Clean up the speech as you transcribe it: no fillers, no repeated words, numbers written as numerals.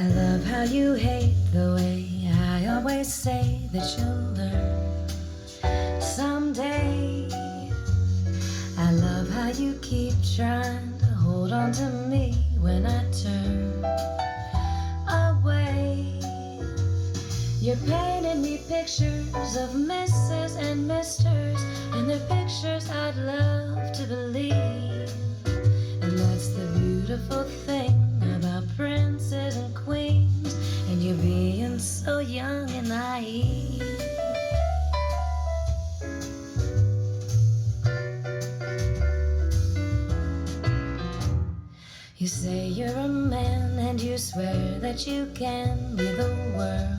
I love how you hate the way I always say that you'll learn someday. I love how you keep trying to hold on to me when I turn away. You're painting me pictures of Mrs. and Misters, and they're pictures I'd love to believe. And that's the beautiful thing about princes and queens, and you being so young and naive. You say you're a man and you swear that you can be the world